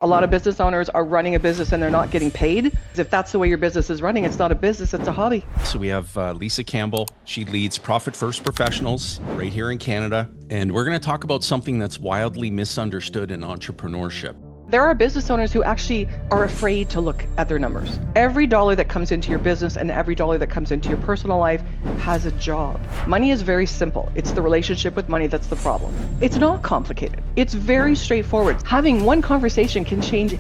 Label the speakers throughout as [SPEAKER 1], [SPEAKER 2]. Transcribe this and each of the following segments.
[SPEAKER 1] A lot of business owners are running a business and they're not getting paid. If that's the way your business is running, it's not a business, it's a hobby.
[SPEAKER 2] So we have Lisa Campbell. She leads Profit First Professionals right here in Canada. And we're going to talk about something that's wildly misunderstood in entrepreneurship.
[SPEAKER 1] There are business owners who actually are afraid to look at their numbers. Every dollar that comes into your business and every dollar that comes into your personal life has a job. Money is very simple. It's the relationship with money that's the problem. It's not complicated. It's very straightforward. Having one conversation can change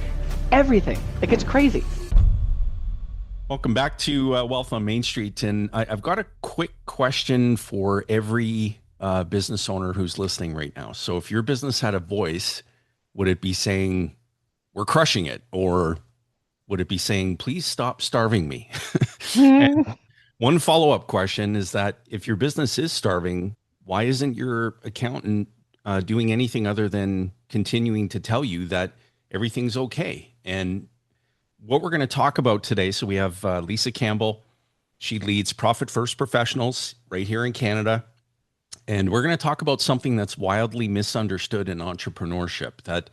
[SPEAKER 1] everything. Like, it's crazy.
[SPEAKER 2] Welcome back to Wealth on Main Street. And I've got a quick question for every business owner who's listening right now. So if your business had a voice, would it be saying, "We're crushing it"? Or would it be saying, "Please stop starving me"? And one follow-up question is that if your business is starving, why isn't your accountant doing anything other than continuing to tell you that everything's okay? And what we're going to talk about today, so we have Lisa Campbell. She leads Profit First Professionals right here in Canada. And we're going to talk about something that's wildly misunderstood in entrepreneurship, that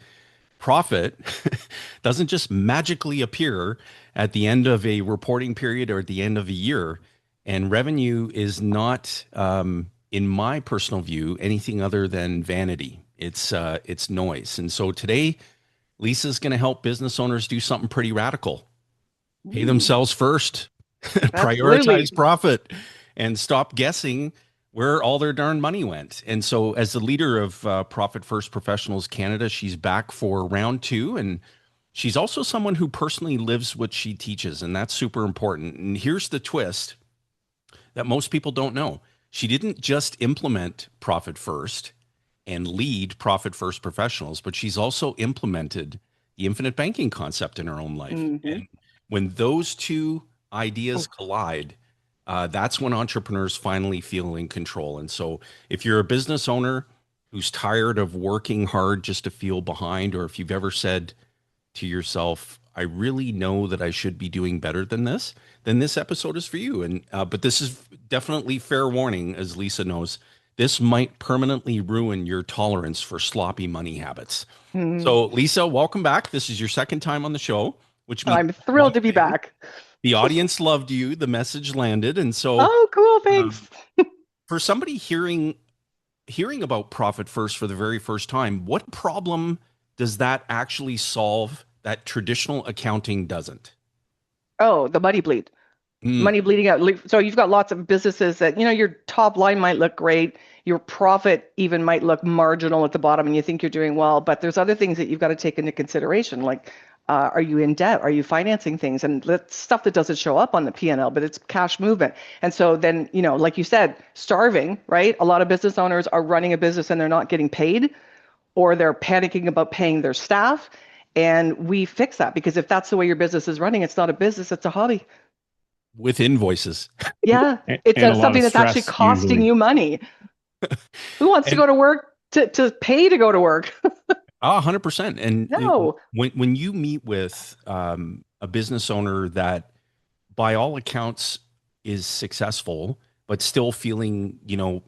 [SPEAKER 2] profit doesn't just magically appear at the end of a reporting period or at the end of a year. And revenue is not, in my personal view, anything other than vanity. It's noise. And so today, Lisa's going to help business owners do something pretty radical. Pay themselves first, prioritize profit, and stop guessing where all their darn money went. And so as the leader of Profit First Professionals Canada, she's back for round 2. And she's also someone who personally lives what she teaches. And that's super important. And here's the twist that most people don't know. She didn't just implement Profit First and lead Profit First Professionals, but she's also implemented the infinite banking concept in her own life.
[SPEAKER 1] Mm-hmm.
[SPEAKER 2] And when those two ideas collide, that's when entrepreneurs finally feel in control. And so if you're a business owner who's tired of working hard just to feel behind, or if you've ever said to yourself, "I really know that I should be doing better than this," then this episode is for you. And but this is definitely fair warning, as Lisa knows. This might permanently ruin your tolerance for sloppy money habits. Mm-hmm. So Lisa, welcome back. This is your second time on the show, which means
[SPEAKER 1] I'm thrilled to be back.
[SPEAKER 2] The audience loved you. The message landed. And so,
[SPEAKER 1] oh, cool. Thanks.
[SPEAKER 2] For somebody hearing about Profit First for the very first time, what problem does that actually solve that traditional accounting doesn't?
[SPEAKER 1] Oh, the money bleed. Money bleeding out. So you've got lots of businesses that, your top line might look great. Your profit even might look marginal at the bottom and you think you're doing well, but there's other things that you've got to take into consideration. Like, are you in debt? Are you financing things? And that's stuff that doesn't show up on the P&L, but it's cash movement. And so then, like you said, starving, right? A lot of business owners are running a business and they're not getting paid, or they're panicking about paying their staff. And we fix that, because if that's the way your business is running, it's not a business, it's a hobby.
[SPEAKER 2] With invoices.
[SPEAKER 1] Yeah, it's something that's actually costing you money. Who wants to go to work to pay to go to work?
[SPEAKER 2] 100%. And
[SPEAKER 1] no.
[SPEAKER 2] When you meet with a business owner that by all accounts is successful, but still feeling,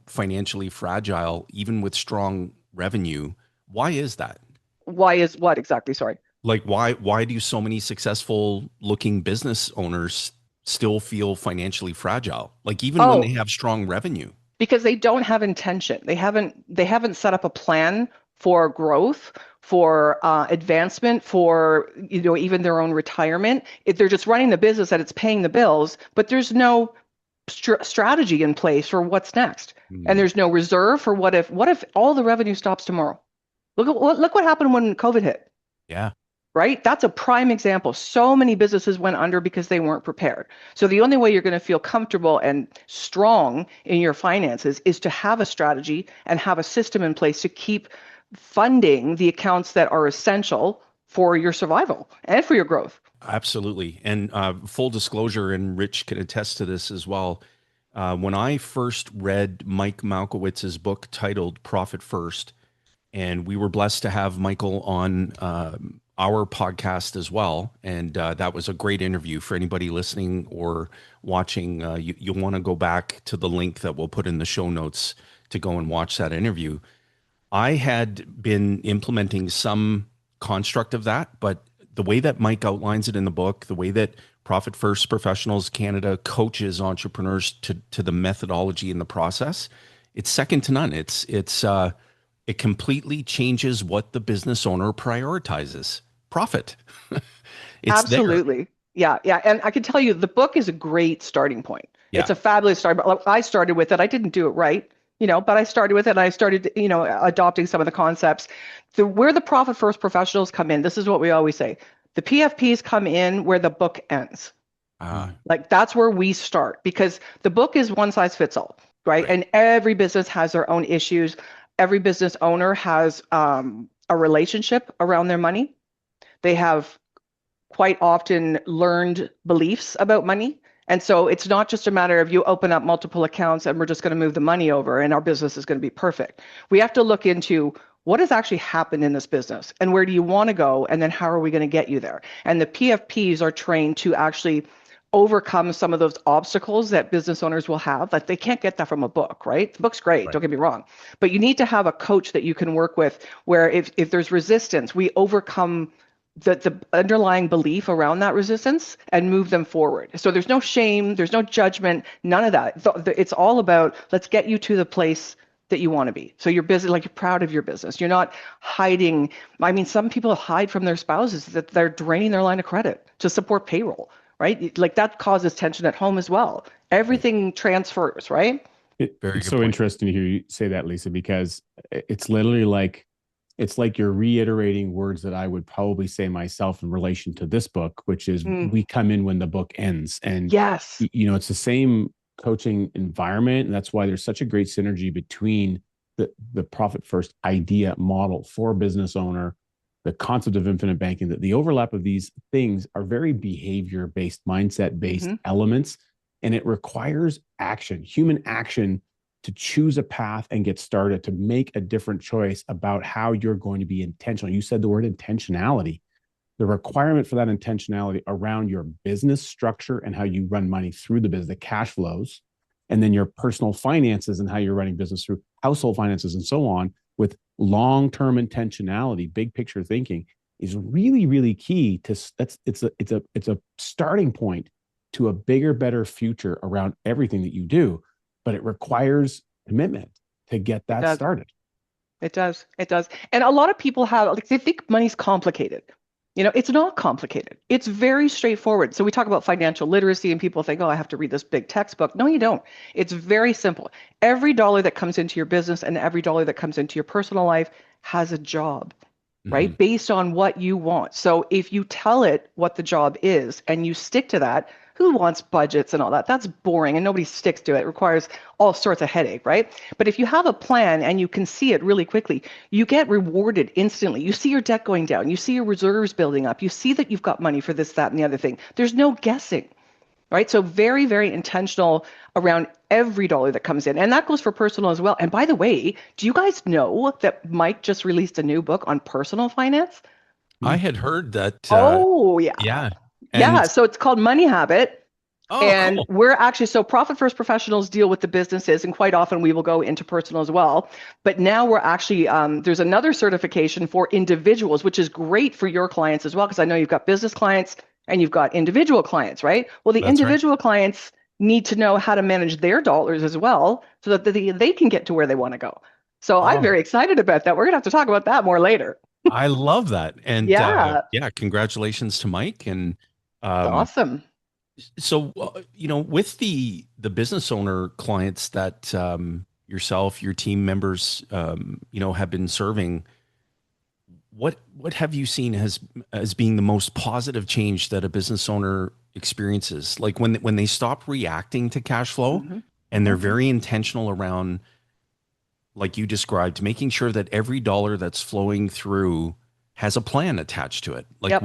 [SPEAKER 2] financially fragile, even with strong revenue, why is that?
[SPEAKER 1] Why is what exactly? Sorry.
[SPEAKER 2] Like, why do so many successful looking business owners still feel financially fragile? Like, even when they have strong revenue?
[SPEAKER 1] Because they don't have intention. They haven't set up a plan for growth, for advancement, for even their own retirement. They're just running the business that it's paying the bills, but there's no strategy in place for what's next, and there's no reserve for what if all the revenue stops tomorrow. Look what happened when COVID hit.
[SPEAKER 2] Yeah.
[SPEAKER 1] Right? That's a prime example. So many businesses went under because they weren't prepared. So the only way you're going to feel comfortable and strong in your finances is to have a strategy and have a system in place to keep funding the accounts that are essential for your survival and for your growth.
[SPEAKER 2] Absolutely. And full disclosure, and Rich can attest to this as well. When I first read Mike Malkowitz's book titled Profit First, and we were blessed to have Michael on our podcast as well. And that was a great interview for anybody listening or watching. You'll want to go back to the link that we'll put in the show notes to go and watch that interview. I had been implementing some construct of that, but the way that Mike outlines it in the book, the way that Profit First Professionals Canada coaches entrepreneurs to the methodology and the process, it's second to none. It completely changes what the business owner prioritizes. Profit. It's there.
[SPEAKER 1] Absolutely. Yeah, yeah. And I can tell you the book is a great starting point.
[SPEAKER 2] Yeah.
[SPEAKER 1] It's a fabulous start. But I started with it. I didn't do it right, but I started with it and I started, adopting some of the concepts. Where the profit first professionals come in, this is what we always say. The PFPs come in where the book ends. Like that's where we start because the book is one size fits all, right? And every business has their own issues. Every business owner has a relationship around their money. They have quite often learned beliefs about money. And so it's not just a matter of you open up multiple accounts and we're just going to move the money over and our business is going to be perfect. We have to look into what has actually happened in this business and where do you want to go? And then how are we going to get you there? And the PFPs are trained to actually overcome some of those obstacles that business owners will have. Like they can't get that from a book, right? The book's great, don't get me wrong. But you need to have a coach that you can work with where if there's resistance, we overcome the underlying belief around that resistance and move them forward. So there's no shame, there's no judgment, none of that. It's all about let's get you to the place that you want to be. So you're busy, like you're proud of your business. You're not hiding. I mean, some people hide from their spouses that they're draining their line of credit to support payroll, right? Like that causes tension at home as well. Everything transfers, right?
[SPEAKER 3] It's so interesting to hear you say that, Lisa, because it's literally like, it's like you're reiterating words that I would probably say myself in relation to this book, which is we come in when the book ends. And
[SPEAKER 1] yes,
[SPEAKER 3] it's the same coaching environment. And that's why there's such a great synergy between the profit first idea model for a business owner, the concept of infinite banking, that the overlap of these things are very behavior-based, mindset-based elements. And it requires action, human action, to choose a path and get started, to make a different choice about how you're going to be intentional. You said the word intentionality. The requirement for that intentionality around your business structure and how you run money through the business, the cash flows, and then your personal finances and how you're running business through household finances and so on, with long-term intentionality, big picture thinking, is really, really key to it's a starting point to a bigger, better future around everything that you do. But it requires commitment to get that started.
[SPEAKER 1] It does. It does. And a lot of people they think money's complicated. It's not complicated. It's very straightforward. So we talk about financial literacy and people think, oh, I have to read this big textbook. No, you don't. It's very simple. Every dollar that comes into your business and every dollar that comes into your personal life has a job, right? Based on what you want. So if you tell it what the job is and you stick to that, who wants budgets and all that? That's boring and nobody sticks to it. It requires all sorts of headache, right? But if you have a plan and you can see it really quickly, you get rewarded instantly. You see your debt going down. You see your reserves building up. You see that you've got money for this, that, and the other thing. There's no guessing, right? So very, very intentional around every dollar that comes in. And that goes for personal as well. And by the way, do you guys know that Mike just released a new book on personal finance?
[SPEAKER 2] I had heard that.
[SPEAKER 1] Yeah.
[SPEAKER 2] Yeah.
[SPEAKER 1] Yeah, so it's called Money Habit. And
[SPEAKER 2] cool.
[SPEAKER 1] we're actually, so Profit First Professionals deal with the businesses, and quite often we will go into personal as well. But now we're actually, there's another certification for individuals, which is great for your clients as well, because I know you've got business clients and you've got individual clients, right? Well, the individual clients need to know how to manage their dollars as well so that they can get to where they want to go. So I'm very excited about that. We're going to have to talk about that more later.
[SPEAKER 2] I love that. And yeah, congratulations to Mike. And
[SPEAKER 1] awesome.
[SPEAKER 2] So, with the business owner clients that yourself, your team members, have been serving, what have you seen as being the most positive change that a business owner experiences? Like when they stop reacting to cash flow and they're very intentional around, like you described, making sure that every dollar that's flowing through has a plan attached to it. Like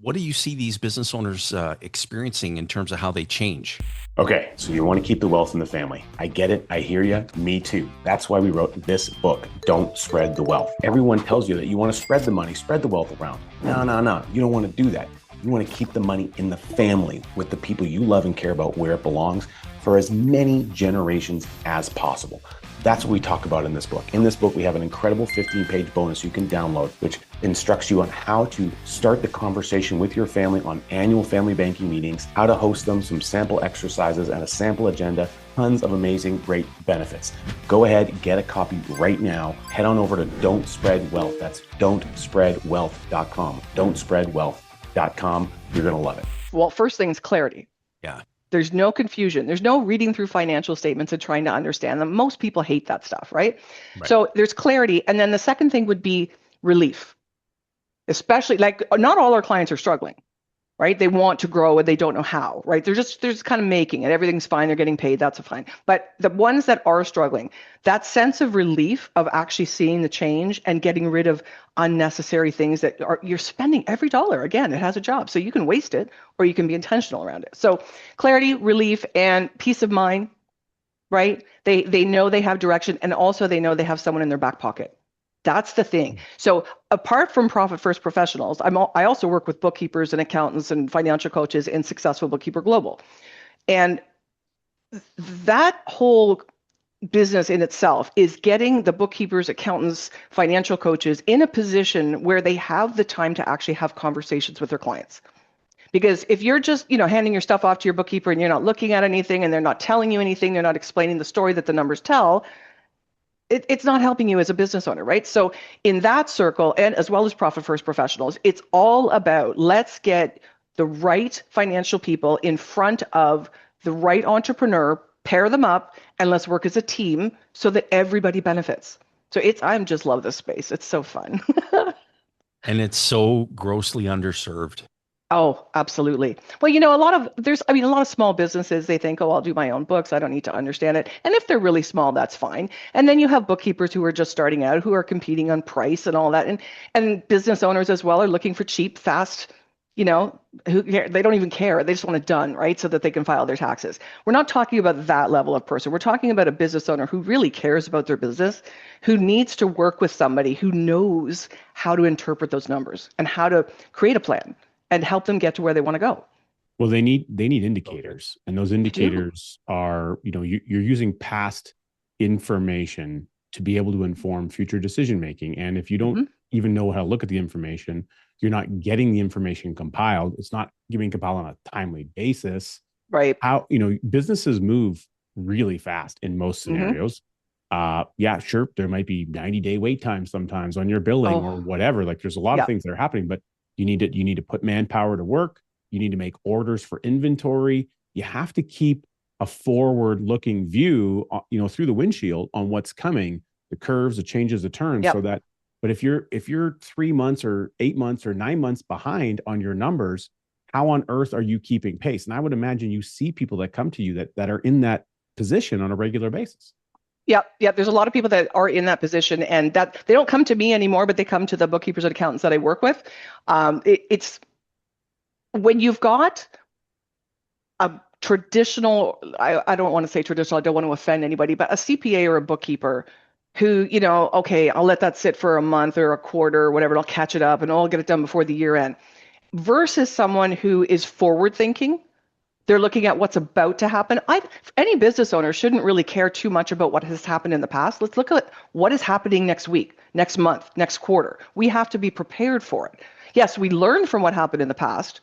[SPEAKER 2] what do you see these business owners experiencing in terms of how they change?
[SPEAKER 4] Okay, so you want to keep the wealth in the family. I get it. I hear you. Me too. That's why we wrote this book, Don't Spread the Wealth. Everyone tells you that you want to spread the money, spread the wealth around. No. You don't want to do that. You want to keep the money in the family with the people you love and care about where it belongs for as many generations as possible. That's what we talk about in this book. In this book, we have an incredible 15-page bonus you can download, which instructs you on how to start the conversation with your family on annual family banking meetings, how to host them, some sample exercises, and a sample agenda. Tons of amazing, great benefits. Go ahead, get a copy right now. Head on over to Don't Spread Wealth. That's don'tspreadwealth.com. Don'tspreadwealth.com. You're going to love it.
[SPEAKER 1] Well, first thing is clarity.
[SPEAKER 2] Yeah.
[SPEAKER 1] There's no confusion. There's no reading through financial statements and trying to understand them. Most people hate that stuff, right? So there's clarity. And then the second thing would be relief, especially like not all our clients are struggling, right? They want to grow and they don't know how, right? They're just kind of making it. Everything's fine. They're getting paid. That's fine. But the ones that are struggling, that sense of relief of actually seeing the change and getting rid of unnecessary things that you're spending every dollar. Again, it has a job. So you can waste it or you can be intentional around it. So clarity, relief, and peace of mind, right? They know they have direction, and also they know they have someone in their back pocket. That's the thing. So apart from Profit First Professionals, I also work with bookkeepers and accountants and financial coaches in Successful Bookkeeper Global. And that whole business in itself is getting the bookkeepers, accountants, financial coaches in a position where they have the time to actually have conversations with their clients. Because if you're just, handing your stuff off to your bookkeeper and you're not looking at anything and they're not telling you anything, they're not explaining the story that the numbers tell, it's not helping you as a business owner, right? So in that circle, and as well as Profit First Professionals, it's all about let's get the right financial people in front of the right entrepreneur, pair them up, and let's work as a team so that everybody benefits. So I just love this space. It's so fun.
[SPEAKER 2] And it's so grossly underserved.
[SPEAKER 1] Oh, absolutely. Well, a lot of small businesses, they think, oh, I'll do my own books. I don't need to understand it. And if they're really small, that's fine. And then you have bookkeepers who are just starting out, who are competing on price and all that. And business owners as well are looking for cheap, fast, they don't even care. They just want it done, right? So that they can file their taxes. We're not talking about that level of person. We're talking about a business owner who really cares about their business, who needs to work with somebody who knows how to interpret those numbers and how to create a plan and help them get to where they want to go.
[SPEAKER 3] Well, they need indicators, and those indicators are, you're using past information to be able to inform future decision making. And if you don't even know how to look at the information, you're not getting the information compiled. It's not getting compiled on a timely basis.
[SPEAKER 1] Right.
[SPEAKER 3] Businesses move really fast in most scenarios. Yeah, sure. There might be 90-day wait time sometimes on your billing or whatever. Like there's a lot of things that are happening, but you need to put manpower to work. You need to make orders for inventory. You have to keep a forward-looking view, through the windshield on what's coming, the curves, the changes, the turns, so that. But if you're 3 months or 8 months or 9 months behind on your numbers, how on earth are you keeping pace? And I would imagine you see people that come to you that are in that position on a regular basis.
[SPEAKER 1] Yeah. There's a lot of people that are in that position, and that they don't come to me anymore, but they come to the bookkeepers and accountants that I work with. It's when you've got a traditional, I don't want to say traditional, I don't want to offend anybody, but a CPA or a bookkeeper who, okay, I'll let that sit for a month or a quarter or whatever, and I'll catch it up and I'll get it done before the year end, versus someone who is forward thinking. They're looking at what's about to happen. Any business owner shouldn't really care too much about what has happened in the past. Let's look at what is happening next week, next month, next quarter. We have to be prepared for it. Yes, we learn from what happened in the past,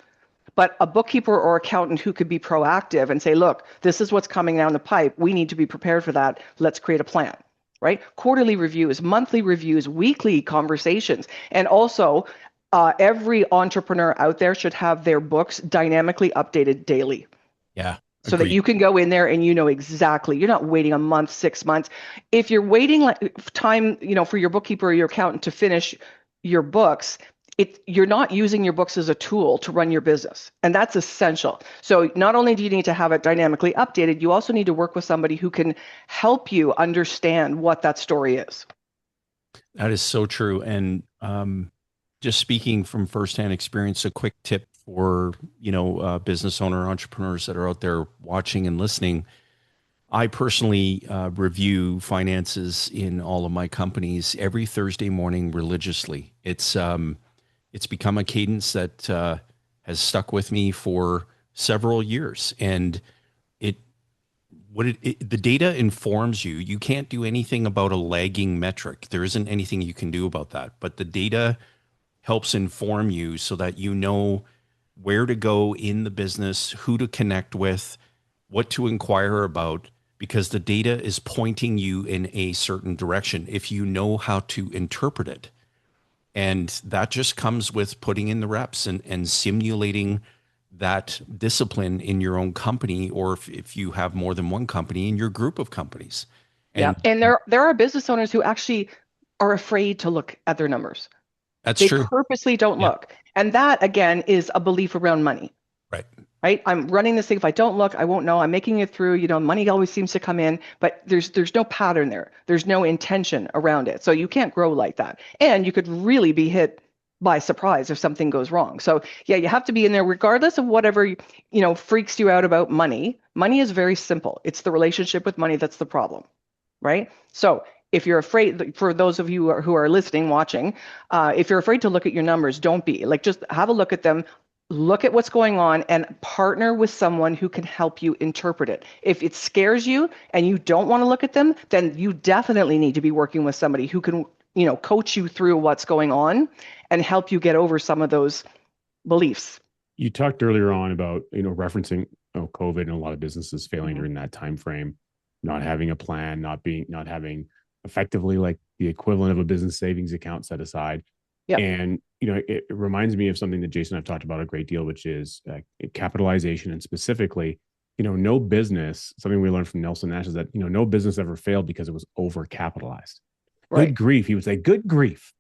[SPEAKER 1] but a bookkeeper or accountant who could be proactive and say, look, this is what's coming down the pipe. We need to be prepared for that. Let's create a plan, right? Quarterly reviews, monthly reviews, weekly conversations, and also every entrepreneur out there should have their books dynamically updated daily.
[SPEAKER 2] Yeah.
[SPEAKER 1] So that you can go in there and exactly, you're not waiting a month, 6 months. If you're waiting like time, for your bookkeeper or your accountant to finish your books, you're not using your books as a tool to run your business. And that's essential. So not only do you need to have it dynamically updated, you also need to work with somebody who can help you understand what that story is.
[SPEAKER 2] That is so true. And just speaking from firsthand experience, a quick tip for, business owner entrepreneurs that are out there watching and listening. I personally review finances in all of my companies every Thursday morning religiously. It's become a cadence that has stuck with me for several years. And the data informs you. You can't do anything about a lagging metric. There isn't anything you can do about that, but the data helps inform you so that you know where to go in the business, who to connect with, what to inquire about, because the data is pointing you in a certain direction if you know how to interpret it. And that just comes with putting in the reps and simulating that discipline in your own company, or if you have more than one company, in your group of companies.
[SPEAKER 1] Yeah. And there are business owners who actually are afraid to look at their numbers.
[SPEAKER 2] That's
[SPEAKER 1] They
[SPEAKER 2] true.
[SPEAKER 1] purposely don't look. And that, again, is a belief around money. Right? I'm running this thing. If I don't look, I won't know. I'm making it through. Money always seems to come in, but there's no pattern there. There's no intention around it. So you can't grow like that. And you could really be hit by surprise if something goes wrong. So yeah, you have to be in there regardless of whatever, freaks you out about money. Money is very simple. It's the relationship with money that's the problem, right? So if you're afraid, for those of you who are listening, watching, if you're afraid to look at your numbers, don't be. Just have a look at them. Look at what's going on and partner with someone who can help you interpret it. If it scares you and you don't want to look at them, then you definitely need to be working with somebody who can, coach you through what's going on and help you get over some of those beliefs.
[SPEAKER 3] You talked earlier on about, referencing COVID and a lot of businesses failing during that time frame, not having a plan, not having effectively like the equivalent of a business savings account set aside. Yep. And, it reminds me of something that Jayson and I've talked about a great deal, which is capitalization. And specifically, no business, something we learned from Nelson Nash is that, no business ever failed because it was overcapitalized. Right. Good grief. He would say, good grief.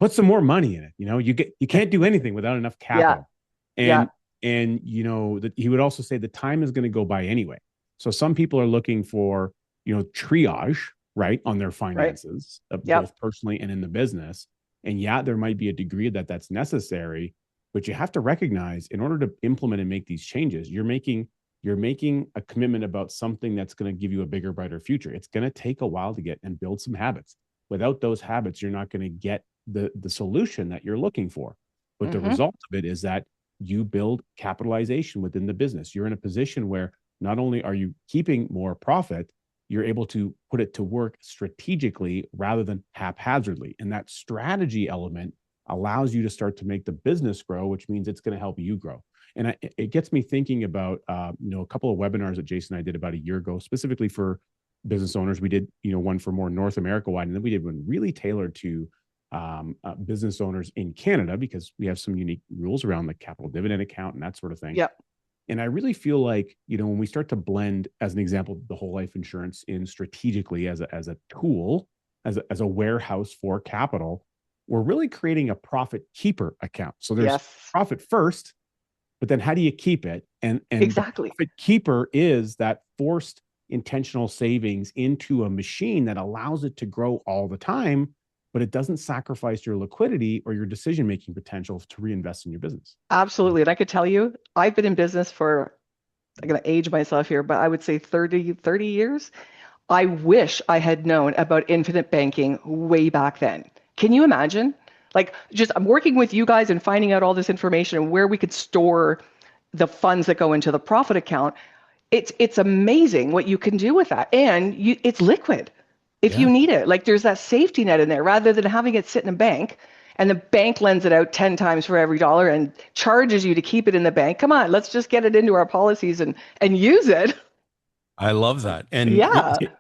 [SPEAKER 3] Put some more money in it. You can't do anything without enough capital. Yeah. And he would also say the time is going to go by anyway. So some people are looking for, triage, right, on their finances, both personally and in the business. And yeah, there might be a degree that's necessary, but you have to recognize in order to implement and make these changes, you're making a commitment about something that's going to give you a bigger, brighter future. It's going to take a while to get and build some habits. Without those habits, you're not going to get the solution that you're looking for. But the result of it is that you build capitalization within the business. You're in a position where not only are you keeping more profit, you're able to put it to work strategically rather than haphazardly. And that strategy element allows you to start to make the business grow, which means it's going to help you grow. And it gets me thinking about, a couple of webinars that Jayson and I did about a year ago, specifically for business owners. We did, one for more North America wide, and then we did one really tailored to business owners in Canada, because we have some unique rules around the capital dividend account and that sort of thing.
[SPEAKER 1] Yep.
[SPEAKER 3] And I really feel like, when we start to blend, as an example, the whole life insurance in strategically as a tool, as a warehouse for capital, we're really creating a profit keeper account. So there's profit first, but then how do you keep it? And exactly, the profit keeper is that forced intentional savings into a machine that allows it to grow all the time, but it doesn't sacrifice your liquidity or your decision-making potential to reinvest in your business.
[SPEAKER 1] Absolutely. And I could tell you, I've been in business for, I'm going to age myself here, but I would say 30 years. I wish I had known about infinite banking way back then. Can you imagine? I'm working with you guys and finding out all this information and where we could store the funds that go into the profit account. It's amazing what you can do with that. And it's liquid. If you need it, there's that safety net in there rather than having it sit in a bank and the bank lends it out 10 times for every dollar and charges you to keep it in the bank. Come on, let's just get it into our policies and use it.
[SPEAKER 2] I love that. And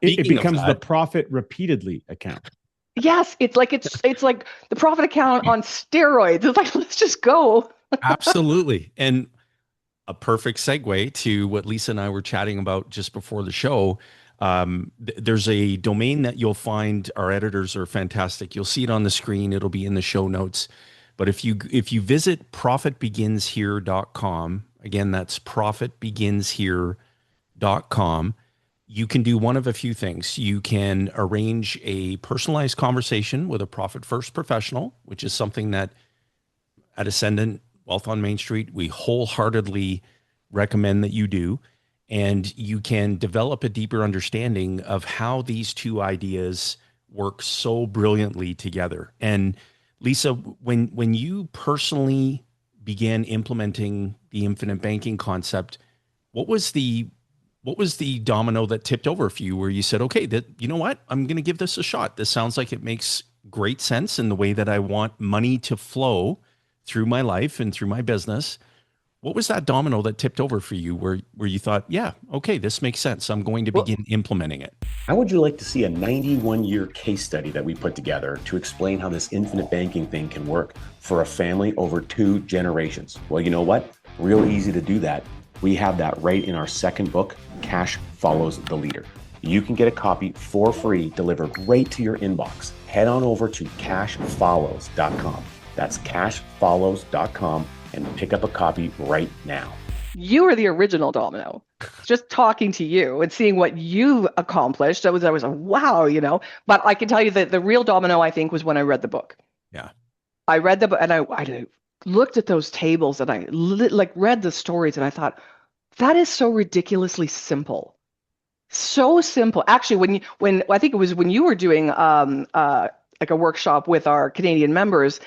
[SPEAKER 3] it becomes the profit repeatedly account.
[SPEAKER 1] Yes, it's like the profit account on steroids. It's like, let's just go.
[SPEAKER 2] Absolutely. And a perfect segue to what Lisa and I were chatting about just before the show. There's a domain that you'll find. Our editors are fantastic. You'll see it on the screen. It'll be in the show notes. But if you visit profitbeginshere.com, again, that's profitbeginshere.com, you can do one of a few things. You can arrange a personalized conversation with a Profit First professional, which is something that at Ascendant Wealth on Main Street, we wholeheartedly recommend that you do. And you can develop a deeper understanding of how these two ideas work so brilliantly together. And Lisa, when you personally began implementing the infinite banking concept, what was the what was the domino that tipped over for you where you said, okay, that, you know what, I'm going to give this a shot. This sounds like it makes great sense in the way that I want money to flow through my life and through my business. What was that domino that tipped over for you where you thought, yeah, okay, this makes sense. I'm going to
[SPEAKER 1] Well,
[SPEAKER 2] begin implementing it?
[SPEAKER 4] How would you like to see a 91-year case study that we put together to explain how this infinite banking thing can work for a family over 2 generations? Well, you know what? Real easy to do that. We have that right in our second book, Cash Follows the Leader. You can get a copy for free delivered right to your inbox. Head on over to cashfollows.com. That's cashfollows.com and pick up a copy right now.
[SPEAKER 1] you are the original domino. Just talking to you and seeing what you accomplished, I was a wow, But I can tell you that the real domino, I think, was when I read the book.
[SPEAKER 2] Yeah.
[SPEAKER 1] I read the book and I looked at those tables and I read the stories and I thought, that is so ridiculously simple. So simple. Actually, when I think it was when you were doing like a workshop with our Canadian members,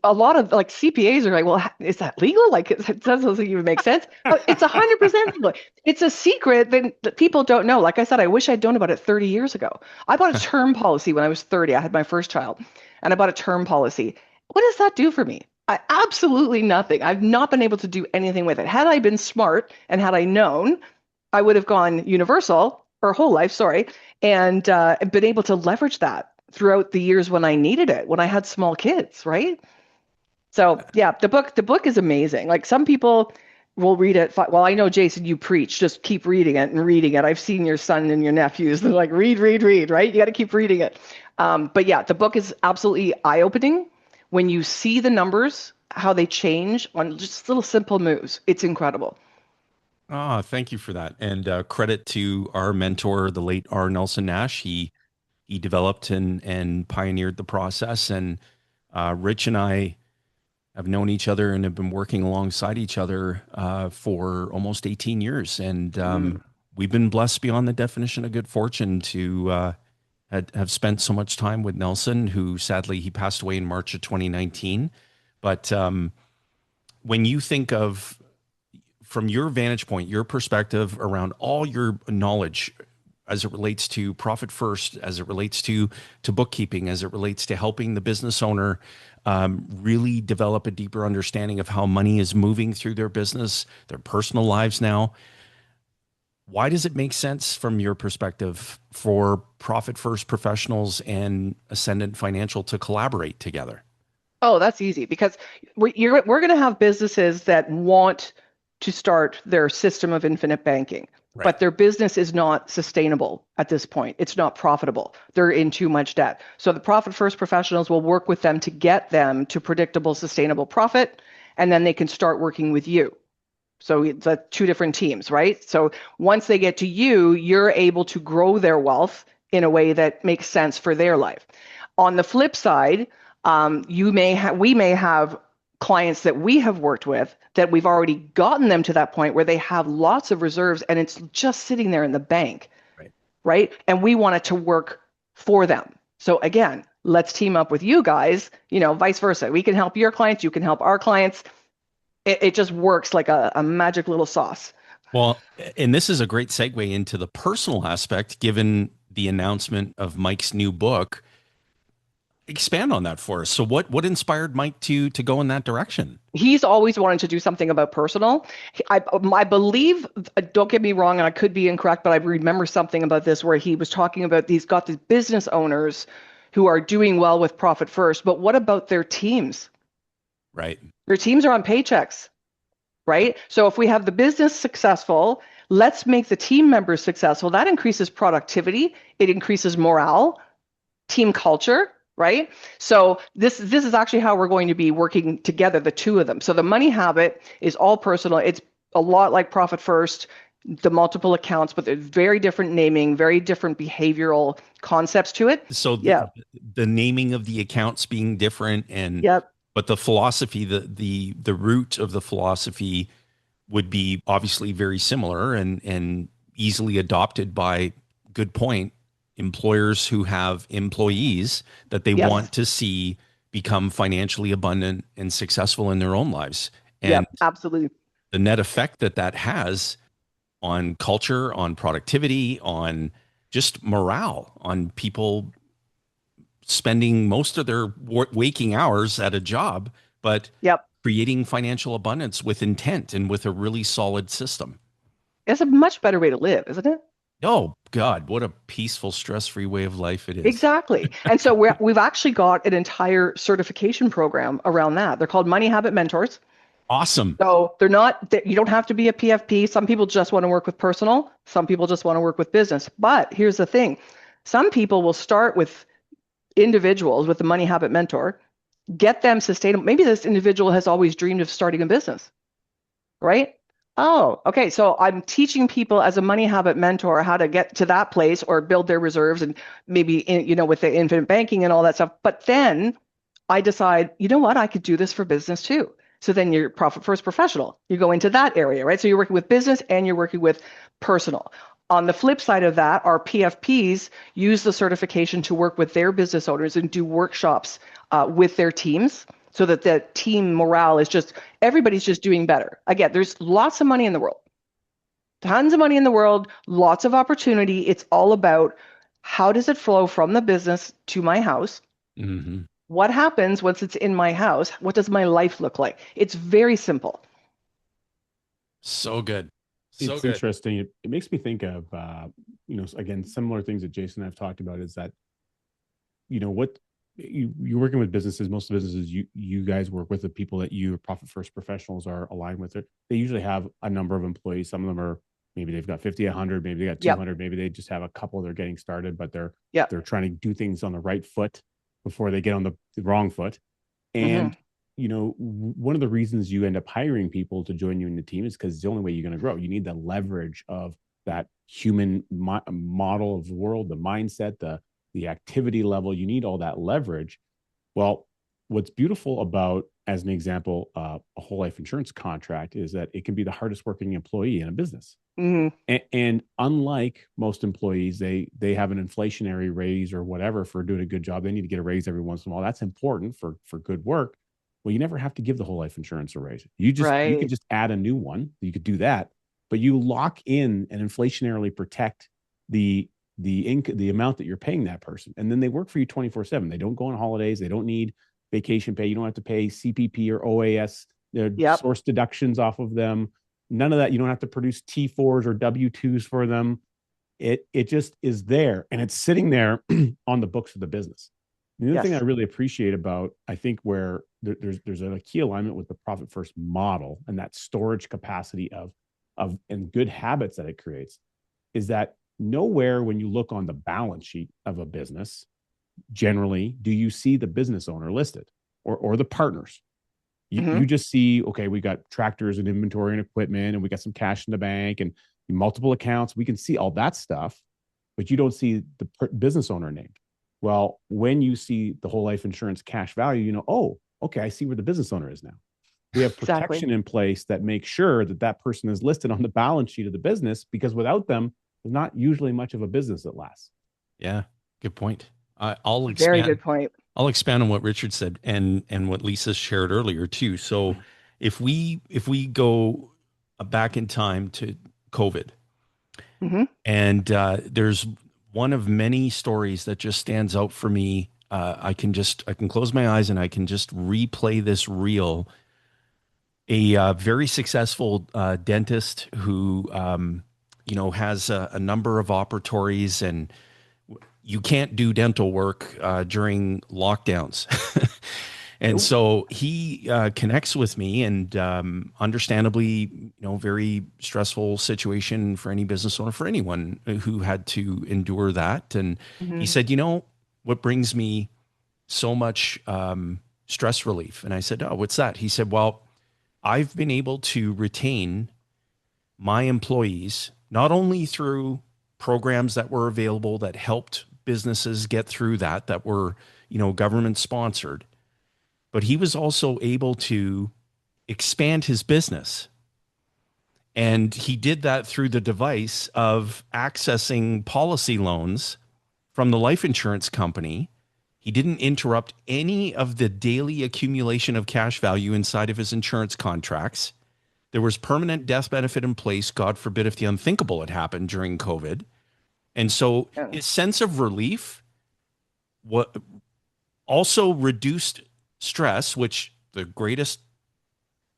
[SPEAKER 1] a lot of like CPAs are like, well, is that legal? Like, it doesn't even make sense. But it's 100% legal. It's a secret that people don't know. Like I said, I wish I'd known about it 30 years ago. I bought a term policy when I was 30. I had my first child, and I bought a term policy. What does that do for me? Absolutely nothing. I've not been able to do anything with it. Had I been smart and had I known, I would have gone universal or whole life, sorry, and been able to leverage that throughout the years when I needed it, when I had small kids, right? So yeah, the book is amazing. Like some people will read it. Well, I know, Jayson, you preach, just keep reading it and reading it. I've seen your son and your nephews. They're like, read, right? You got to keep reading it. But yeah, the book is absolutely eye-opening. When you see the numbers, how they change on just little simple moves, it's incredible.
[SPEAKER 2] Ah, thank you for that. And credit to our mentor, the late R. Nelson Nash. He developed and pioneered the process. And Rich and I have known each other and have been working alongside each other for almost 18 years. And we've been blessed beyond the definition of good fortune to have spent so much time with Nelson, who sadly he passed away in March of 2019. But when you think of, from your vantage point, your perspective around all your knowledge as it relates to Profit First, as it relates to bookkeeping, as it relates to helping the business owner really develop a deeper understanding of how money is moving through their business, their personal lives now, why does it make sense from your perspective for Profit First professionals and Ascendant Financial to collaborate together?
[SPEAKER 1] Oh, that's easy because we're going to have businesses that want to start their system of infinite banking,
[SPEAKER 2] Right.
[SPEAKER 1] but their business is not sustainable at this point. It's not profitable. They're in too much debt. So the Profit First professionals will work with them to get them to predictable, sustainable profit, and then they can start working with you. So it's two different teams, right? So once they get to you, you're able to grow their wealth in a way that makes sense for their life. On the flip side, we may have clients that we have worked with that we've already gotten them to that point where they have lots of reserves and it's just sitting there in the bank, right? And we want it to work for them. So again, let's team up with you guys, vice versa. We can help your clients, you can help our clients. It just works like a magic little sauce.
[SPEAKER 2] Well, and this is a great segue into the personal aspect, given the announcement of Mike's new book. Expand on that for us. So what inspired Mike to go in that direction?
[SPEAKER 1] He's always wanted to do something about personal. I believe, don't get me wrong, and I could be incorrect, but I remember something about this where he was talking about these business owners who are doing well with Profit First, but what about their teams?
[SPEAKER 2] Right.
[SPEAKER 1] Their teams are on paychecks, right? So if we have the business successful, let's make the team members successful. That increases productivity. It increases morale, team culture, right? So this is actually how we're going to be working together, the two of them. So the money habit is all personal. It's a lot like Profit First, the multiple accounts, but there's very different naming, very different behavioral concepts to it.
[SPEAKER 2] So the naming of the accounts being different, and but the philosophy, the root of the philosophy would be obviously very similar and easily adopted by, good point, employers who have employees that they want to see become financially abundant and successful in their own lives. And
[SPEAKER 1] absolutely.
[SPEAKER 2] the net effect that has on culture, on productivity, on just morale, on people spending most of their waking hours at a job, but
[SPEAKER 1] Yep.
[SPEAKER 2] creating financial abundance with intent and with a really solid system.
[SPEAKER 1] It's a much better way to live, isn't it?
[SPEAKER 2] Oh God, what a peaceful, stress-free way of life it is.
[SPEAKER 1] Exactly. And so we've actually got an entire certification program around that. They're called Money Habit Mentors.
[SPEAKER 2] Awesome.
[SPEAKER 1] So they're not, you don't have to be a PFP. Some people just want to work with personal. Some people just want to work with business. But here's the thing. Some people will start with individuals with the Money Habit Mentor, get them sustainable. Maybe this individual has always dreamed of starting a business, right? Oh, okay. So I'm teaching people as a money habit mentor how to get to that place or build their reserves and maybe, with the infinite banking and all that stuff. But then I decide, you know what? I could do this for business too. So then you're profit first professional. You go into that area, right? So you're working with business and you're working with personal. On the flip side of that, our PFPs use the certification to work with their business owners and do workshops with their teams so that the team morale is everybody's just doing better. Again, there's lots of money in the world, tons of money in the world, lots of opportunity. It's all about how does it flow from the business to my house?
[SPEAKER 2] Mm-hmm.
[SPEAKER 1] What happens once it's in my house? What does my life look like? It's very simple.
[SPEAKER 2] So good. So
[SPEAKER 3] it's
[SPEAKER 2] good.
[SPEAKER 3] interesting. It makes me think of, again, similar things that Jayson and I've talked about is that, what you're working with businesses, most businesses you guys work with the people that you profit first professionals are aligned with it. They usually have a number of employees. Some of them are, maybe they've got 50, 100, maybe they got 200, maybe they just have a couple they're getting started, but they're trying to do things on the right foot before they get on the wrong foot. And one of the reasons you end up hiring people to join you in the team is because it's the only way you're going to grow. You need the leverage of that human model of the world, the mindset, the activity level. You need all that leverage. Well, what's beautiful about, as an example, a whole life insurance contract is that it can be the hardest working employee in a business.
[SPEAKER 1] Mm-hmm.
[SPEAKER 3] And unlike most employees, they have an inflationary raise or whatever for doing a good job. They need to get a raise every once in a while. That's important for good work. Well, you never have to give the whole life insurance a raise. You could just add a new one. You could do that, but you lock in and inflationarily protect the amount that you're paying that person, and then they work for you 24/7. They don't go on holidays. They don't need vacation pay. You don't have to pay CPP or OAS source deductions off of them. None of that. You don't have to produce T4s or W2s for them. It just is there, and it's sitting there on the books of the business. The other thing I really appreciate about, I think, where there's a key alignment with the profit first model and that storage capacity of and good habits that it creates, is that nowhere when you look on the balance sheet of a business, generally, do you see the business owner listed or the partners. You just see, okay, we got tractors and inventory and equipment, and we got some cash in the bank and multiple accounts. We can see all that stuff, but you don't see the business owner named. Well, when you see the whole life insurance cash value, oh, okay, I see where the business owner is now. We have protection in place that makes sure that person is listed on the balance sheet of the business, because without them, there's not usually much of a business that lasts.
[SPEAKER 2] Yeah, good point. I'll expand.
[SPEAKER 1] Very good point.
[SPEAKER 2] I'll expand on what Richard said and what Lisa shared earlier too. So if we go back in time to COVID, and there's one of many stories that just stands out for me. I can close my eyes and I can just replay this reel. A very successful dentist who has a number of operatories, and you can't do dental work during lockdowns. And so he connects with me, and understandably, very stressful situation for any business owner, for anyone who had to endure that. And he said, what brings me so much stress relief? And I said, oh, what's that? He said, well, I've been able to retain my employees, not only through programs that were available that helped businesses get through that were, government sponsored, but he was also able to expand his business. And he did that through the device of accessing policy loans from the life insurance company. He didn't interrupt any of the daily accumulation of cash value inside of his insurance contracts. There was permanent death benefit in place, God forbid if the unthinkable had happened during COVID. And so
[SPEAKER 1] Yeah.
[SPEAKER 2] his sense of relief what also reduced stress, which the greatest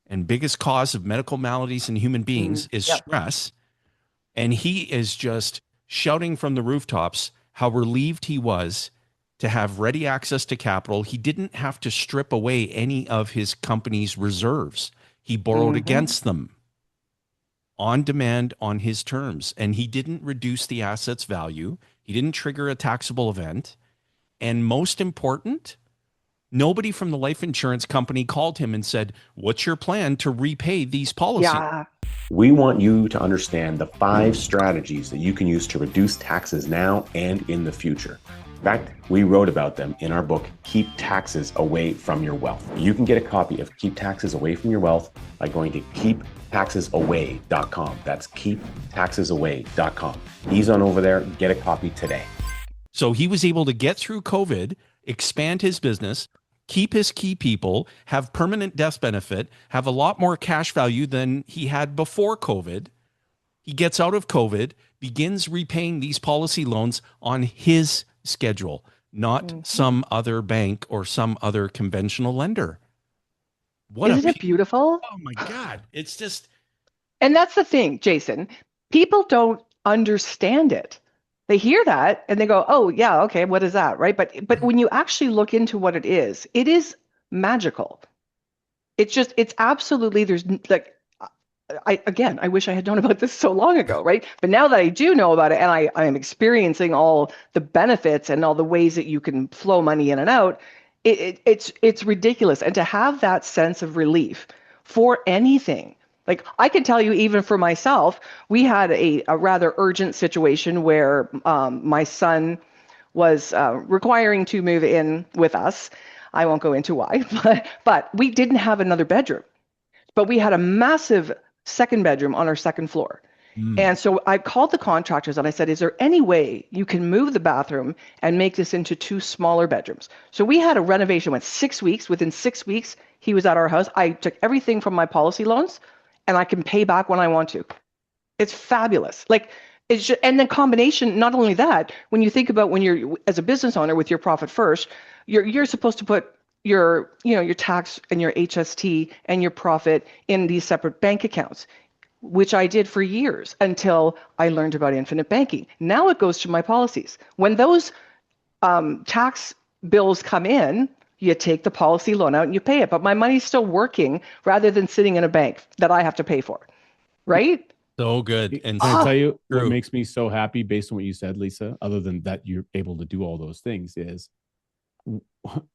[SPEAKER 2] and biggest cause of medical maladies in human beings is
[SPEAKER 1] Yep.
[SPEAKER 2] stress. And he is just shouting from the rooftops how relieved he was to have ready access to capital. He didn't have to strip away any of his company's reserves. He borrowed against them on demand on his terms, and he didn't reduce the asset's value. He didn't trigger a taxable event. And most important, nobody from the life insurance company called him and said, "What's your plan to repay these policies?"
[SPEAKER 1] Yeah.
[SPEAKER 4] We want you to understand the 5 strategies that you can use to reduce taxes now and in the future. In fact, we wrote about them in our book, Keep Taxes Away from Your Wealth. You can get a copy of Keep Taxes Away from Your Wealth by going to keeptaxesaway.com. That's keeptaxesaway.com. Ease on over there, get a copy today.
[SPEAKER 2] So he was able to get through COVID, expand his business, keep his key people, have permanent death benefit, have a lot more cash value than he had before COVID. He gets out of COVID, begins repaying these policy loans on his schedule, not some other bank or some other conventional lender.
[SPEAKER 1] Isn't it beautiful?
[SPEAKER 2] Oh my God. It's just.
[SPEAKER 1] And that's the thing, Jayson. People don't understand it. They hear that and they go, "Oh, yeah, okay, what is that?" Right? But when you actually look into what it is magical. It's absolutely, there's like, I wish I had known about this so long ago, right? But now that I do know about it and I am experiencing all the benefits and all the ways that you can flow money in and out, it's ridiculous. And to have that sense of relief for anything, like I can tell you, even for myself, we had a rather urgent situation where my son was requiring to move in with us. I won't go into why, but we didn't have another bedroom, but we had a massive second bedroom on our second floor. And so I called the contractors and I said, "Is there any way you can move the bathroom and make this into 2 smaller bedrooms?" So we had a renovation, went 6 weeks. Within 6 weeks, he was at our house. I took everything from my policy loans and I can pay back when I want to. It's fabulous. Like, it's just, and then combination, not only that, when you think about when you're as a business owner with your profit first, you're supposed to put your tax and your HST and your profit in these separate bank accounts, which I did for years until I learned about infinite banking. Now it goes to my policies. When those tax bills come in, you take the policy loan out and you pay it, but my money's still working rather than sitting in a bank that I have to pay for, right?
[SPEAKER 2] So good. And
[SPEAKER 3] Can I tell you
[SPEAKER 2] true.
[SPEAKER 3] what makes me so happy based on what you said, Lisa, other than that you're able to do all those things is,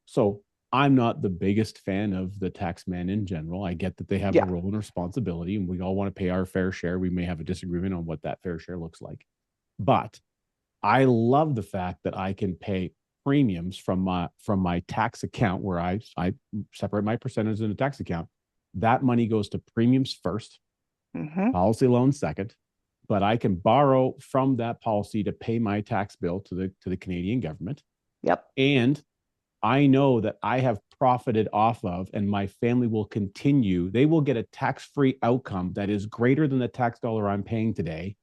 [SPEAKER 3] so I'm not the biggest fan of the tax man in general. I get that they have a role and responsibility and we all want to pay our fair share. We may have a disagreement on what that fair share looks like, but I love the fact that I can pay premiums from my tax account where I separate my percentage in a tax account. That money goes to premiums first, policy loans second, but I can borrow from that policy to pay my tax bill to the Canadian government.
[SPEAKER 1] Yep.
[SPEAKER 3] And I know that I have profited off of, and my family will continue. They will get a tax-free outcome that is greater than the tax dollar I'm paying today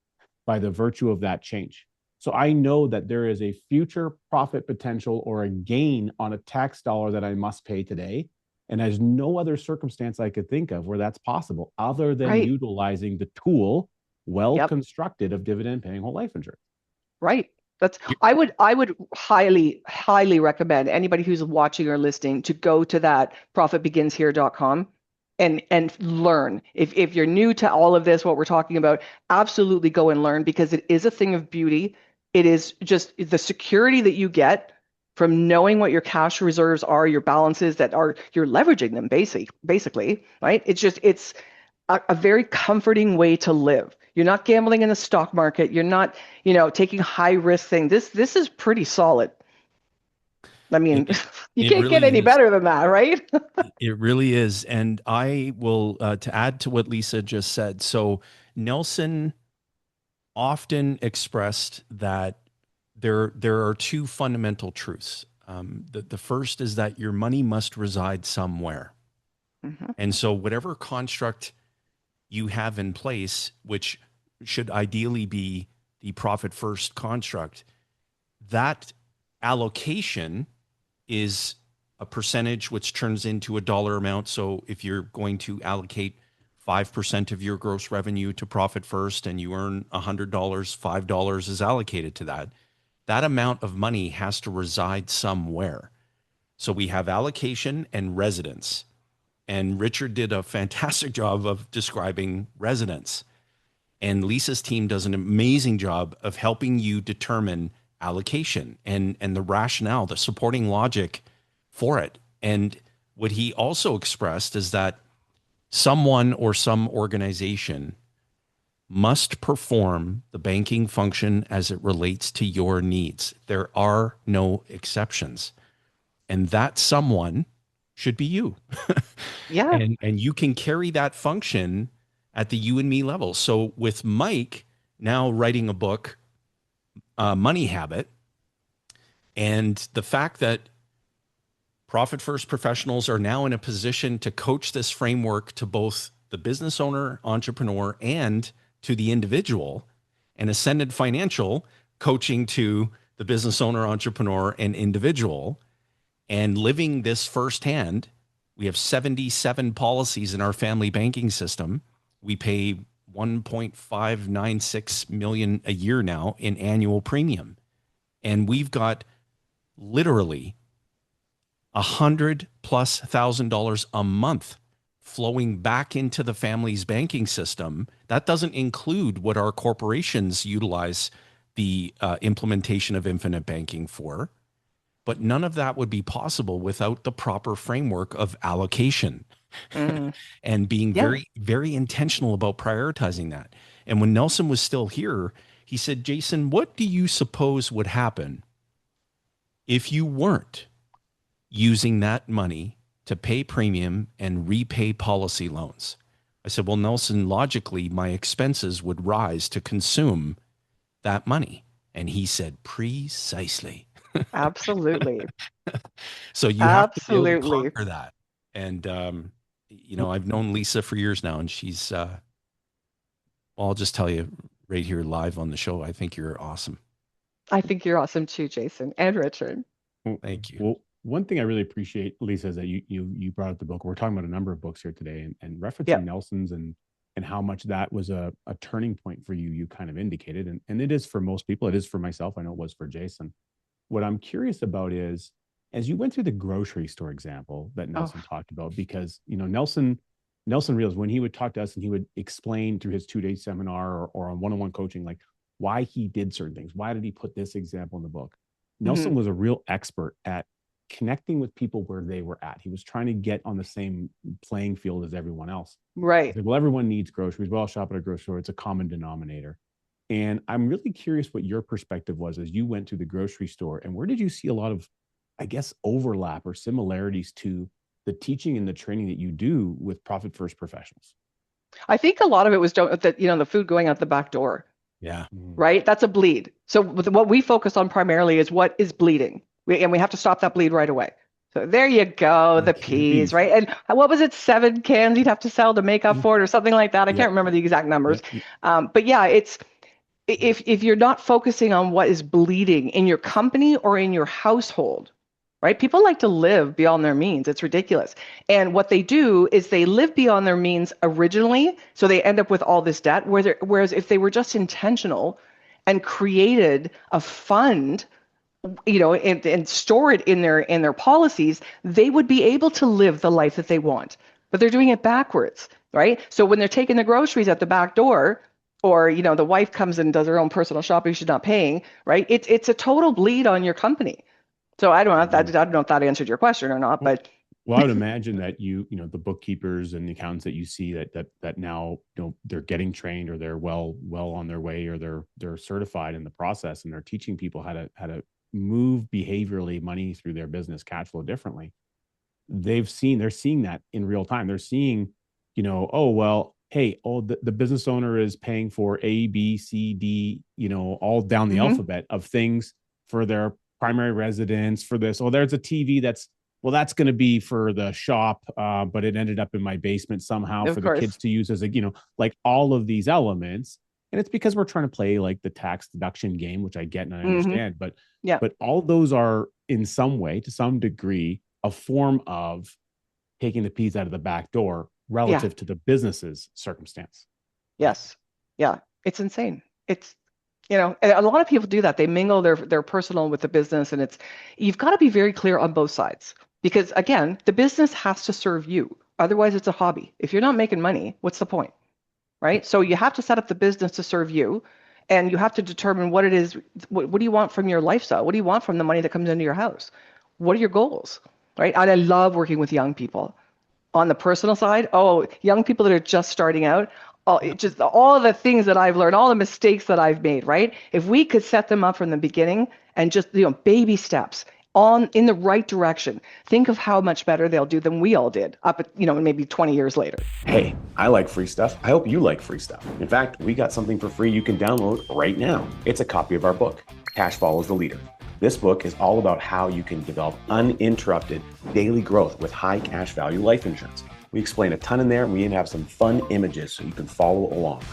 [SPEAKER 3] by the virtue of that change. So I know that there is a future profit potential or a gain on a tax dollar that I must pay today. And there's no other circumstance I could think of where that's possible other than utilizing the tool constructed of dividend paying whole life insurance.
[SPEAKER 1] Right. I would highly recommend anybody who's watching or listening to go to that profitbeginshere.com and learn. If you're new to all of this, what we're talking about, absolutely go and learn, because it is a thing of beauty. It is just the security that you get from knowing what your cash reserves are, your balances that are, you're leveraging them basically, right? It's a very comforting way to live. You're not gambling in the stock market. You're not, taking high risk things. This is pretty solid. I mean, you can't get any better than that, right?
[SPEAKER 2] It really is. And I will, to add to what Lisa just said. So Nelson often expressed that there are 2 fundamental truths. The first is that your money must reside somewhere. And so whatever construct you have in place, which should ideally be the profit first construct, that allocation is a percentage which turns into a dollar amount. So if you're going to allocate 5% of your gross revenue to profit first and you earn $100, $5 is allocated to that. That amount of money has to reside somewhere. So we have allocation and residence. And Richard did a fantastic job of describing residence. And Lisa's team does an amazing job of helping you determine allocation and the rationale, the supporting logic for it. And what he also expressed is that someone or some organization must perform the banking function as it relates to your needs. There are no exceptions. And that someone should be you.
[SPEAKER 1] Yeah.
[SPEAKER 2] And you can carry that function at the you and me level. So with Mike now writing a book, Money Habit, and the fact that Profit First professionals are now in a position to coach this framework to both the business owner, entrepreneur, and to the individual, and Ascended Financial coaching to the business owner, entrepreneur, and individual, and living this firsthand. We have 77 policies in our family banking system. We pay 1.596 million a year now in annual premium. And we've got literally $100,000+ a month flowing back into the family's banking system. That doesn't include what our corporations utilize the implementation of infinite banking for. But none of that would be possible without the proper framework of allocation and being very, very intentional about prioritizing that. And when Nelson was still here, he said, Jayson, what do you suppose would happen if you weren't using that money to pay premium and repay policy loans? I said, well, Nelson, logically, my expenses would rise to consume that money. And he said, precisely.
[SPEAKER 1] Absolutely.
[SPEAKER 2] So you have to be able to conquer that. And, I've known Lisa for years now, and she's, well, I'll just tell you right here live on the show, I think you're awesome.
[SPEAKER 1] I think you're awesome too, Jayson and Richard.
[SPEAKER 2] Thank you.
[SPEAKER 3] Well, one thing I really appreciate, Lisa, is that you brought up the book. We're talking about a number of books here today, and referencing Nelson's and how much that was a turning point for you. You kind of indicated, and it is for most people. It is for myself. I know it was for Jayson. What I'm curious about is, as you went through the grocery store example that Nelson talked about, because Nelson realized when he would talk to us and he would explain through his 2-day seminar or on one-on-one coaching, like why he did certain things. Why did he put this example in the book? Nelson was a real expert at connecting with people where they were at. He was trying to get on the same playing field as everyone else.
[SPEAKER 1] Right.
[SPEAKER 3] Like, well, everyone needs groceries. We all shop at a grocery store. It's a common denominator. And I'm really curious what your perspective was as you went to the grocery store, and where did you see a lot of, I guess, overlap or similarities to the teaching and the training that you do with Profit First professionals?
[SPEAKER 1] I think a lot of it was the food going out the back door.
[SPEAKER 2] Yeah.
[SPEAKER 1] Right. That's a bleed. So what we focus on primarily is what is bleeding. And we have to stop that bleed right away. So there you go, the peas, right? And what was it, 7 cans you'd have to sell to make up for it or something like that? I can't remember the exact numbers. But yeah, it's if you're not focusing on what is bleeding in your company or in your household, right? People like to live beyond their means. It's ridiculous. And what they do is they live beyond their means originally, so they end up with all this debt. Whereas if they were just intentional and created a fund, and store it in their policies, they would be able to live the life that they want. But they're doing it backwards, right? So when they're taking the groceries at the back door, or the wife comes and does her own personal shopping she's not paying, right? It's a total bleed on your company. So I don't know if that answered your question or not, but
[SPEAKER 3] well, I would imagine that the bookkeepers and the accountants that you see that now they're getting trained, or they're well on their way, or they're certified in the process, and they're teaching people how to move behaviorally money through their business cash flow differently. They're seeing that in real time. They're seeing, the business owner is paying for A, B, C, D, all down the alphabet of things for their primary residence, for this. Oh, there's a TV that's well, that's going to be for the shop, but it ended up in my basement somehow
[SPEAKER 1] Of
[SPEAKER 3] for the
[SPEAKER 1] course.
[SPEAKER 3] kids to use as a, like all of these elements. And it's because we're trying to play like the tax deduction game, which I get and I understand.
[SPEAKER 1] Yeah.
[SPEAKER 3] But all those are in some way, to some degree, a form of taking the peas out of the back door relative to the business's circumstance.
[SPEAKER 1] Yes. Yeah. It's insane. It's, and a lot of people do that. They mingle their personal with the business, and you've got to be very clear on both sides, because again, the business has to serve you. Otherwise, it's a hobby. If you're not making money, what's the point? Right? So you have to set up the business to serve you, and you have to determine what it is. What do you want from your lifestyle? What do you want from the money that comes into your house? What are your goals? Right? And I love working with young people. On the personal side, young people that are just starting out, just all the things that I've learned, all the mistakes that I've made, right? If we could set them up from the beginning and just, baby steps in the right direction, think of how much better they'll do than we all did up at, maybe 20 years later.
[SPEAKER 4] Hey, I like free stuff. I hope you like free stuff. In fact, we got something for free you can download right now. It's a copy of our book, Cash Follows the Leader. This book is all about how you can develop uninterrupted daily growth with high cash value life insurance. We explain a ton in there, and we even have some fun images so you can follow along.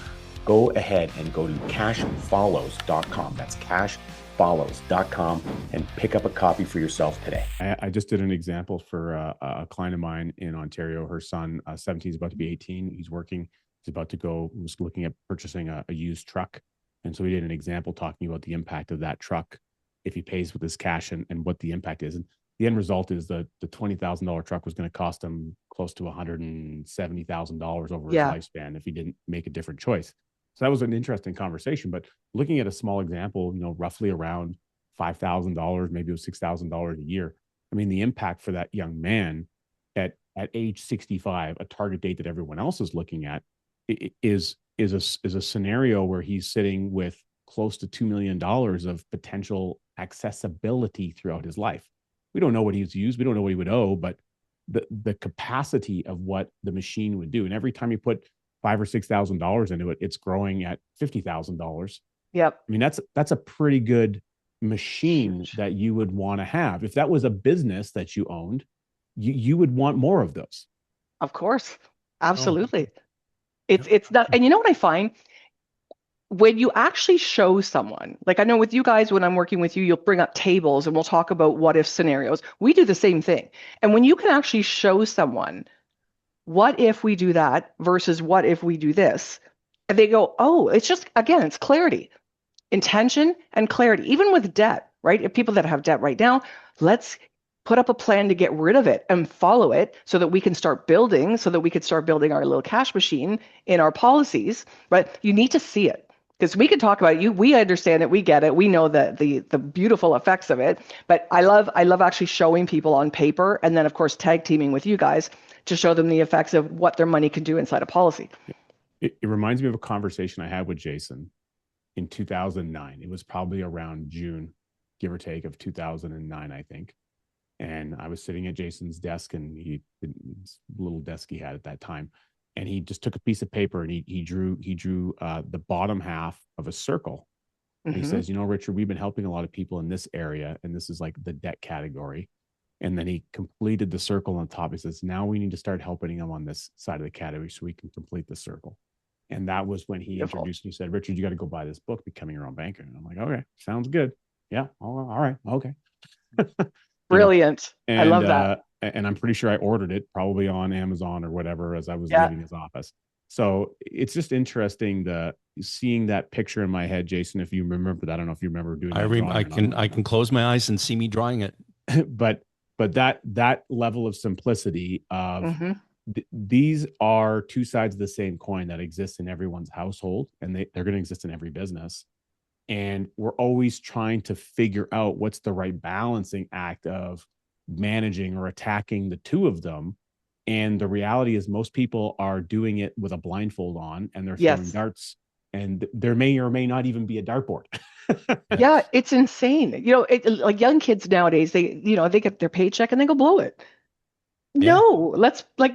[SPEAKER 4] Go ahead and go to cashfollows.com. That's cashfollows.com, and pick up a copy for yourself today.
[SPEAKER 3] I just did an example for a client of mine in Ontario. Her son, 17, is about to be 18. He's working. He's about to go. He was looking at purchasing a used truck. And so we did an example talking about the impact of that truck if he pays with his cash and what the impact is. And the end result is that the $20,000 truck was going to cost him close to $170,000 over his lifespan if he didn't make a different choice. So that was an interesting conversation. But looking at a small example, roughly around $5,000, maybe it was $6,000 a year. I mean, the impact for that young man at age 65, a target date that everyone else is looking at, is a scenario where he's sitting with close to $2 million of potential accessibility throughout his life. We don't know what he's used. We don't know what he would owe, but the capacity of what the machine would do. And every time you put $5,000 or $6,000 into it, it's growing at $50,000.
[SPEAKER 1] Yep.
[SPEAKER 3] I mean, that's a pretty good machine that you would want to have. If that was a business that you owned, you would want more of those.
[SPEAKER 1] Of course. Absolutely. It's not, and you know what I find? When you actually show someone, like I know with you guys, when I'm working with you, you'll bring up tables and we'll talk about what if scenarios. We do the same thing. And when you can actually show someone, what if we do that versus what if we do this? And they go, oh, it's just, again, it's clarity, intention and clarity, even with debt, right? If people that have debt right now, let's put up a plan to get rid of it and follow it so that we can start building, our little cash machine in our policies, right? You need to see it. Because we can talk about it, we understand it, we get it, we know the beautiful effects of it. But I love actually showing people on paper, and then of course tag teaming with you guys to show them the effects of what their money can do inside a policy.
[SPEAKER 3] It reminds me of a conversation I had with Jayson in 2009. It was probably around June, give or take, of 2009, I think. And I was sitting at Jayson's desk, and this little desk he had at that time. And he just took a piece of paper and he drew the bottom half of a circle. And he says, Richard, we've been helping a lot of people in this area, and this is like the debt category. And then he completed the circle on top. He says, now we need to start helping them on this side of the category so we can complete the circle. And that was when he introduced me. He said, Richard, you got to go buy this book, Becoming Your Own Banker. And I'm like, okay, sounds good. Yeah. All right. Okay.
[SPEAKER 1] Brilliant. I love that.
[SPEAKER 3] And I'm pretty sure I ordered it probably on Amazon or whatever as I was leaving his office. So it's just interesting seeing that picture in my head, Jayson. If you remember that, I don't know if you remember doing that.
[SPEAKER 2] I can close my eyes and see me drawing it.
[SPEAKER 3] but that level of simplicity of these are two sides of the same coin that exist in everyone's household, and they're going to exist in every business. And we're always trying to figure out what's the right balancing act of managing or attacking the two of them. And the reality is most people are doing it with a blindfold on, and they're throwing darts, and there may or may not even be a dartboard.
[SPEAKER 1] Yeah, it's insane. Like young kids nowadays, they get their paycheck and they go blow it. Yeah. No,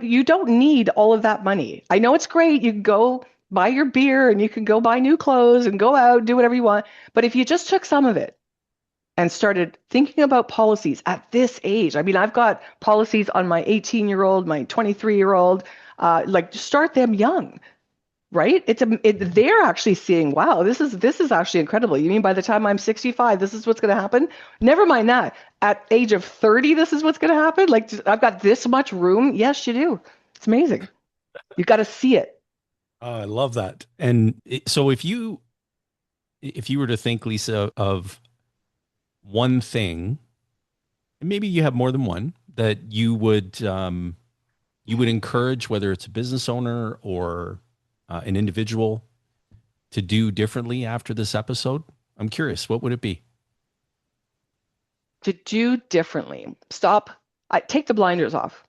[SPEAKER 1] you don't need all of that money. I know it's great. You can go buy your beer and you can go buy new clothes and go out, do whatever you want. But if you just took some of it and started thinking about policies at this age. I mean, I've got policies on my 18-year-old, my 23-year-old, like start them young, right? They're actually seeing, wow, this is actually incredible. You mean by the time I'm 65, this is what's going to happen? Never mind that. At age of 30, this is what's going to happen. Like I've got this much room. Yes, you do. It's amazing. You've got to see it.
[SPEAKER 2] I love that. And so if you were to think, Lisa, of one thing, and maybe you have more than one, that you would encourage, whether it's a business owner or an individual, to do differently after this episode, I'm curious, what would it be?
[SPEAKER 1] To do differently. Stop. Take the blinders off.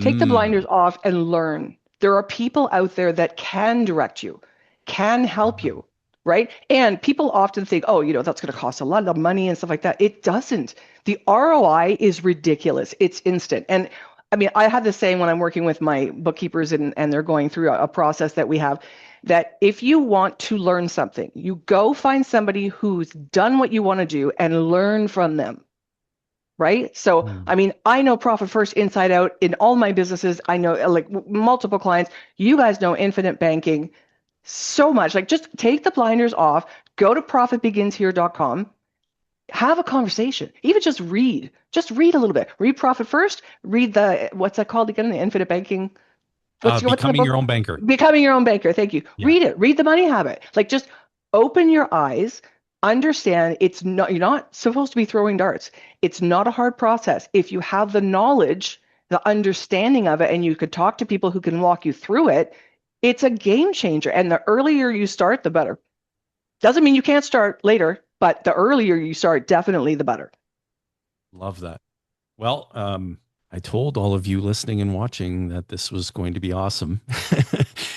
[SPEAKER 1] Take the blinders off and learn. There are people out there that can direct you, can help you, right? And people often think, oh, that's going to cost a lot of money and stuff like that. It doesn't. The ROI is ridiculous. It's instant. And I mean, I have this saying when I'm working with my bookkeepers and they're going through a process that we have, that if you want to learn something, you go find somebody who's done what you want to do and learn from them. Right. So, I mean, I know Profit First inside out in all my businesses. I know like multiple clients. You guys know infinite banking so much. Like just take the blinders off, go to profitbeginshere.com, have a conversation, even just read a little bit. Read Profit First, read what's that called again? The infinite banking. What's the
[SPEAKER 2] Becoming
[SPEAKER 1] book?
[SPEAKER 2] Your Own Banker.
[SPEAKER 1] Becoming Your Own Banker. Thank you.
[SPEAKER 2] Yeah.
[SPEAKER 1] Read it. Read The Money Habit. Like just open your eyes. Understand you're not supposed to be throwing darts. It's not a hard process. If you have the knowledge, the understanding of it, and you could talk to people who can walk you through it, it's a game changer. And the earlier you start, the better. Doesn't mean you can't start later, but the earlier you start, definitely the better.
[SPEAKER 2] Love that. Well, I told all of you listening and watching that this was going to be awesome.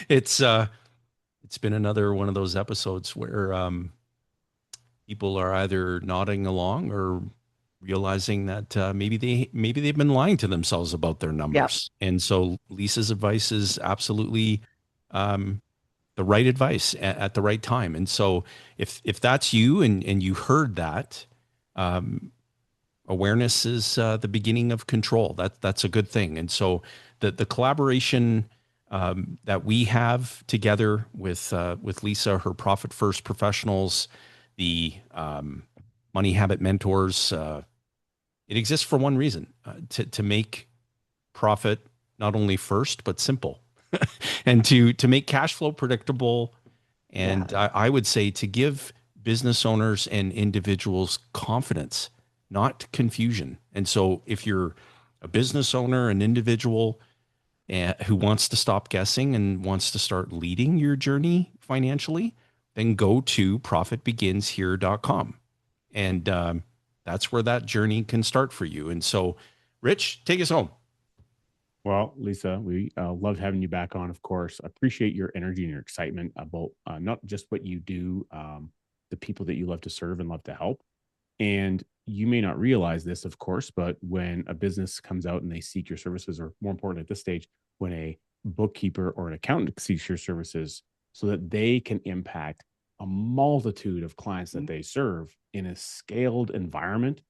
[SPEAKER 2] It's been another one of those episodes where people are either nodding along or realizing that maybe they've been lying to themselves about their numbers. Yeah. And so Lisa's advice is absolutely the right advice at the right time. And so if that's you and you heard that, awareness is the beginning of control. That's a good thing. And so the collaboration that we have together with Lisa, her Profit First professionals, the Money Habit mentors, it exists for one reason, to make profit not only first, but simple, and to make cash flow predictable. And yeah. I would say to give business owners and individuals confidence, not confusion. And so if you're a business owner, an individual who wants to stop guessing and wants to start leading your journey financially, then go to profitbeginshere.com. And that's where that journey can start for you. And so, Rich, take us home.
[SPEAKER 3] Well, Lisa, we loved having you back on, of course. I appreciate your energy and your excitement about not just what you do, the people that you love to serve and love to help. And you may not realize this, of course, but when a business comes out and they seek your services, or more important at this stage, when a bookkeeper or an accountant seeks your services, so that they can impact a multitude of clients that they serve in a scaled environment,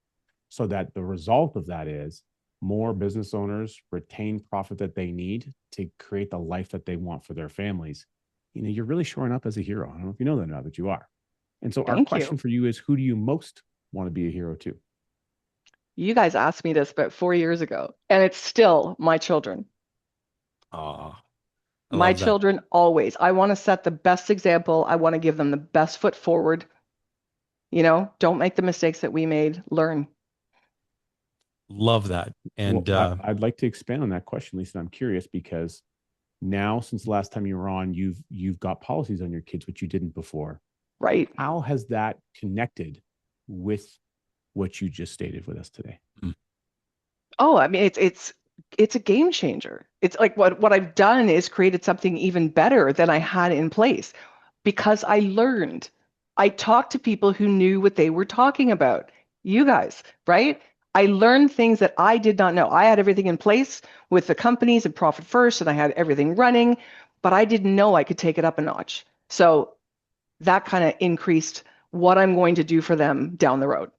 [SPEAKER 3] so that the result of that is more business owners retain profit that they need to create the life that they want for their families. You're really showing up as a hero. I don't know if you know that or not, but you are. And so our question for you is, who do you most want to be a hero to?
[SPEAKER 1] You guys asked me this about 4 years ago, and it's still my children. My children always. I want to set the best example. I want to give them the best foot forward. Don't make the mistakes that we made. Learn.
[SPEAKER 2] Love that. And
[SPEAKER 3] I'd like to expand on that question, Lisa. I'm curious because now, since the last time you were on, you've got policies on your kids, which you didn't before.
[SPEAKER 1] Right.
[SPEAKER 3] How has that connected with what you just stated with us today?
[SPEAKER 1] Oh, I mean, it's a game changer. It's like what I've done is created something even better than I had in place, because I learned. I talked to people who knew what they were talking about. You guys, right? I learned things that I did not know. I had everything in place with the companies and Profit First, and I had everything running, but I didn't know I could take it up a notch. So that kind of increased what I'm going to do for them down the road.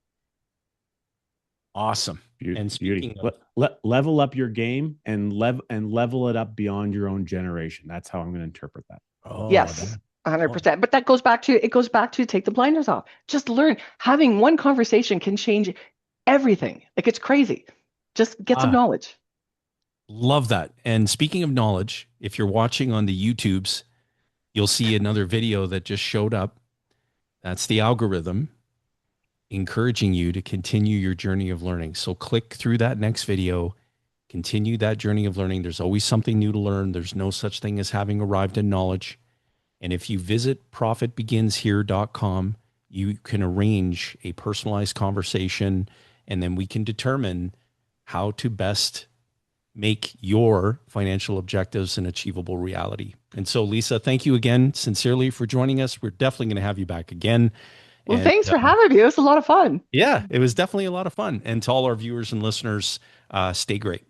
[SPEAKER 2] Awesome. And speaking
[SPEAKER 3] Beauty.
[SPEAKER 2] of,
[SPEAKER 3] Level up your game and level it up beyond your own generation. That's how I'm going to interpret that.
[SPEAKER 1] Yes, 100%. But that goes back to take the blinders off. Just learn. Having one conversation can change everything. Like it's crazy. Just get some knowledge.
[SPEAKER 2] Love that. And speaking of knowledge, if you're watching on the YouTubes, you'll see another video that just showed up. That's the algorithm encouraging you to continue your journey of learning. So click through that next video, continue that journey of learning. There's always something new to learn. There's no such thing as having arrived in knowledge. And if you visit profitbeginshere.com, you can arrange a personalized conversation, and then we can determine how to best make your financial objectives an achievable reality. And so, Lisa, thank you again sincerely for joining us. We're definitely going to have you back again.
[SPEAKER 1] Well, thanks for having me. It was a lot of fun.
[SPEAKER 2] Yeah, it was definitely a lot of fun. And to all our viewers and listeners, stay great.